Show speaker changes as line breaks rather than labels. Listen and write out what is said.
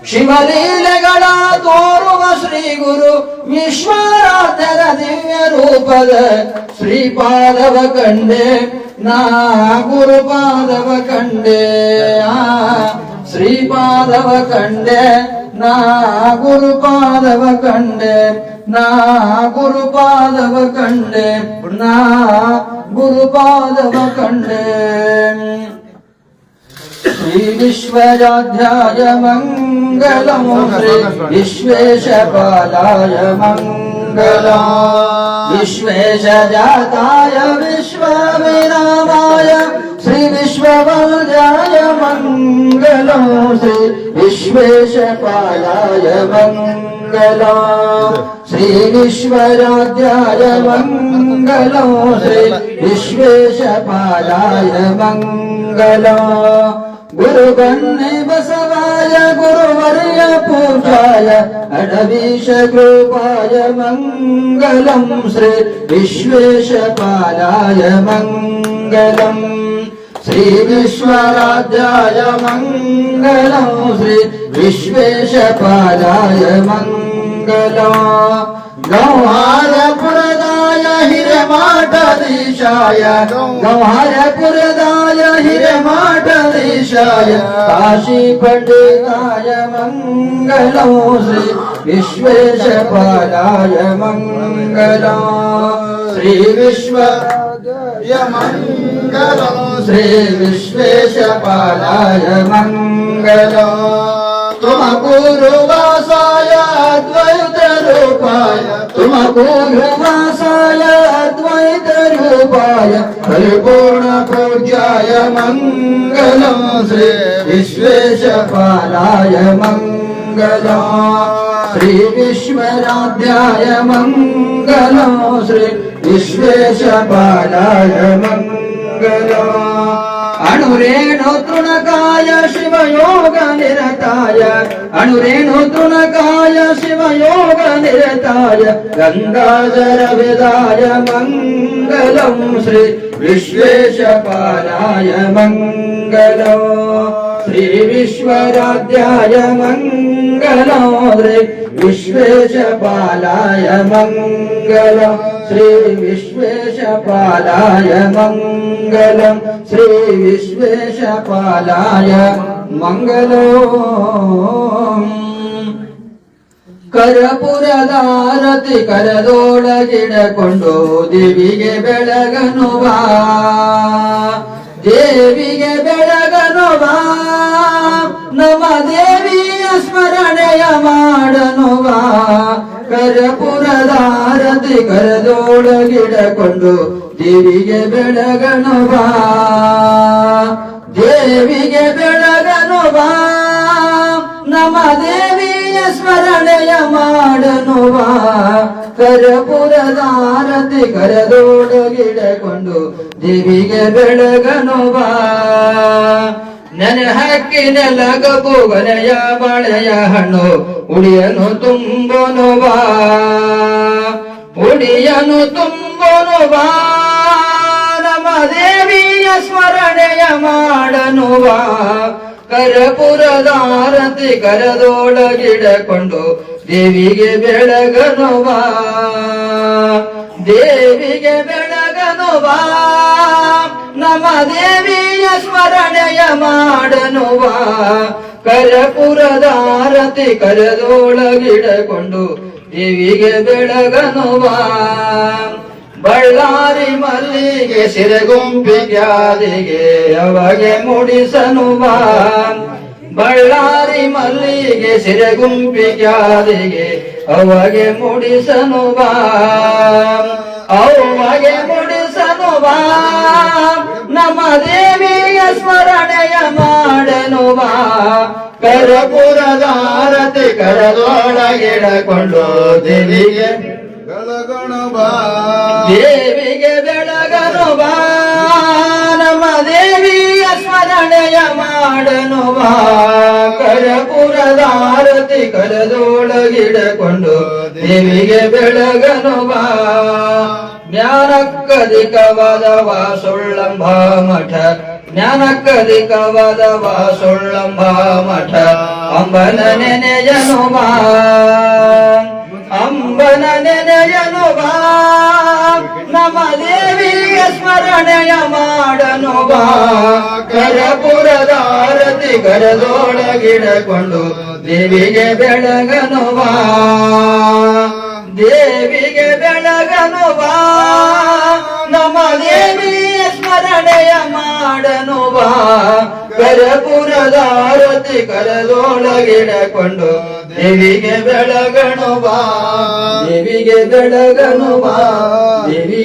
ಶಿವಲೀಲೆಗಳ ತೋರುವ ಶ್ರೀ ಗುರು ವಿಶ್ವರಾಧರ ದಿವ್ಯ ರೂಪದ ಶ್ರೀಪಾದವ ಕಂಡೆ ನಾ ಗುರುಪಾದವ ಕಂಡೆ ಶ್ರೀಪಾದವ ಕಂಡೆ ನಾ ಗುರುಪಾದವ ಕಂಡೆ ನಾ ಗುರುಪಾದವ ಕಂಡೆ ನಾ ಗುರುಪಾದವ ಕಂಡೆ ಶ್ರೀ ವಿಶ್ವಜಾಧ್ಯಾಯ ಮಂಗಲಂ ಶ್ರೀ ವಿಶ್ವೇಶಪಾಲಾಯ ಮಂಗಲಂ ವಿಶ್ವೇಶಜಾತಾಯ ವಿಶ್ವವಿರಾಮಾಯ ಶ್ರೀ ವಿಶ್ವವಲ್ಯಾಯ ಮಂಗಲಂ ಶ್ರೀ ವಿಶ್ವೇಶಪಾಲಾಯ ಮಂಗಲಂ ಶ್ರೀ ವಿಶ್ವರಾಧ್ಯಾಯ ಮಂಗಲಂ ಶ್ರೀ ವಿಶ್ವೇಶಪಾಲಾಯ ಮಂಗಲಂ ಗುರು ಬನ್ನಿ ಬಸವಾಯ ಗುರುವರ್ಯ ಪೂಜಾಯ ಅಡವೀಶ ಕೃಪಾಯ ಮಂಗಲಂ ಶ್ರೀ ವಿಶ್ವೇಶಪಾಲಾಯ ಮಂಗಲಂ ಶ್ರೀ ವಿಶ್ವರಾಧ್ಯಾಯ ಮಂಗಲಂ ಶ್ರೀ ವಿಶ್ವೇಶಪಾಲಾಯ ಮಂಗಲಂ ಗೌಹಾರಪುರದಾಯ ಹಿರೇಮಾಠಧೀಶಾಯ ಗೌಹಾರಪುರದಾಯ ಹಿರೇಮಾಠಧೀಶಾಯ ಕಾಶಿ ಪಂಡಿತಾಯ ಮಂಗಲಂ ಶ್ರೀ ವಿಶ್ವೇಶಪಾಲಾಯ ಮಂಗಲಂ ಶ್ರೀ ವಿಶ್ವರಾಧ್ಯಾಯ ಮಂಗಲಂ ಶ್ರೀ ವಿಶ್ವೇಶಪಾಲಾಯ ಮಂಗಲಂ ತುಮಕೂರು ವಾಸಾಯ ಅದ್ವೈತ ರೂಪಾಯ ತುಮಕೂರು ವಾಸಾಯ ಅದ್ವೈತ ರೂಪಾಯ ಪರಿಪೂರ್ಣ ಪೂಜ್ಯಾಯ ಮಂಗಲಂ ಶ್ರೀ ವಿಶ್ವೇಶಪಾಲಾಯ ಮಂಗಲಂ ಶ್ರೀ ವಿಶ್ವರಾಧ್ಯಾಯ ಮಂಗಲಂ ಶ್ರೀ ವಿಶ್ವೇಶಪಾಲಾಯ ಮಂಗಲಂ ಅಣುರೇಣು ತೃಣಕಾಯ ಶಿವಯೋಗ ನಿರತಾಯ ಅಣುರೇಣು ತೃಣಕಾಯ ಶಿವಯೋಗ ನಿರತಾಯ ಗಂಗಾಧರ ವಿದಾಯ ಮಂಗಲಂ ಶ್ರೀ ವಿಶ್ವೇಶಪಾಲಾಯ ಮಂಗಲಂ ಶ್ರೀ ವಿಶ್ವರಾಧ್ಯಾಯ ಮಂಗಲಂ ಶ್ರೀ ವಿಶ್ವೇಶಪಾಲಾಯ ಮಂಗಲಂ ಶ್ರೀ ವಿಶ್ವೇಶಪಾಲಾಯ ಮಂಗಲಂ ಶ್ರೀ ವಿಶ್ವೇಶಪಾಲಾಯ ಮಂಗಲಂ ಕರಪುರದಾರತಿ ಕರದೊಳಗಿಡಕೊಂಡು ದೇವಿಗೆ ಬೆಳಗನುವ ದೇವಿಗೆ ಬೆಳಗನುವ ನಮ ದೇವಿಯ ಸ್ಮರಣೆಯ ಮಾಡನುವ ಕರಪುರದಾರತಿ ಕರದೊಳಗಿಡಕೊಂಡು ದೇವಿಗೆ ಬೆಳಗನುವ ದೇವಿಗೆ ಬೆಳಗನುವ ನಮ ದೇವಿಯ ಸ್ಮರಣೆಯ ಮಾಡನುವ ಕರಪುರದಾರತಿ ಕರದೊಳಗಿಡಕೊಂಡು ದೇವಿಗೆ ಬೆಳಗನುವ ನೆನೆ ಹಕ್ಕಿ ನೆಲಗಬು ಗನೆಯ ಬಾಳೆಯ ಹಣ್ಣು ಉಡಿಯನು ತುಂಬನುವ ಉಡಿಯನು ತುಂಬನುವ ನಮ ದೇವಿಯ ಸ್ಮರಣೆಯ ಮಾಡನುವ ಕರಪುರದಾರತಿ ಕರದೊಳಗಿಡಕೊಂಡು ದೇವಿಗೆ ಬೆಳಗನುವ ದೇವಿಗೆ ಬೆಳಗನುವ ನಮ ದೇವಿಯ ಸ್ಮರಣೆಯ ಮಾಡನುವ ಕರಪುರದಾರತಿ ಕರದೊಳಗಿಡಕೊಂಡು ದೇವಿಗೆ ಬೆಳಗನುವ ಬಳ್ಳಾರಿ ಮಲ್ಲಿಗೆ ಸಿರಗುಂಪಿಗ್ಯಾದಿಗೆ ಅಮಗೆ ಮುಡಿಸನುವ ಬಳ್ಳಾರಿ ಮಲ್ಲಿಗೆ ಸಿರಗುಂಪಿಗ್ಯಾದಿಗೆ ಅಮಗೆ ಮುಡಿಸನುವ ಅವುಗೆ ಮುಡಿಸನುವ ನಮ ದೇವಿಯ ಸ್ಮರಣೆಯ ಮಾಡನುವ ಕರಪುರದಾರತಿ ಕರದೊಳಗಿಡಕೊಂಡು ದೇವಿಗೆ ಬೆಳಗನುವ ದೇವಿಗೆ ಬೆಳಗನುವ ನಮ ದೇವಿಯ ಸ್ಮರಣೆಯ ಮಾಡನುವ ಕರಪುರದಾರತಿ ಕರದೊಳಗಿಡಕೊಂಡು ದೇವಿಗೆ ಬೆಳಗನುವ ಜ್ಞಾನಕ್ಕಧಿಕವಾದವ ಸುಳ್ಳಂಬ ಮಠ ಜ್ಞಾನಕ್ಕಧಿಕವಾದವ ಸುಳ್ಳಂಬ ಮಠ ಅಂಬನ ನೆನೆಯನು ಬಾ ಅಂಬನ ನೆನೆಯನು ಬಾ ನಮ್ಮ ದೇವಿಯ ಸ್ಮರಣೆಯ ಮಾಡನು ಬಾ ಕರಪುರದ ಆರತಿ ಕರದೊಳಗಿಡಕೊಂಡು ದೇವಿಗೆ ಬೆಳಗನು ಬಾ ದೇವಿಗೆ ಬೆಳಗನು ಬಾ ನಮ್ಮ ದೇವಿಯ ಸ್ಮರಣೆಯ ಮಾಡನು ಬಾ ಕರಪುರದ ಆರತಿ ಕರದೊಳಗಿಡಕೊಂಡು ದೇವಿಗೆ ಬೆಳಗನು ಬಾ ದೇವಿಗೆ ಬೆಳಗನು ಬಾ ದೇವಿಗೆ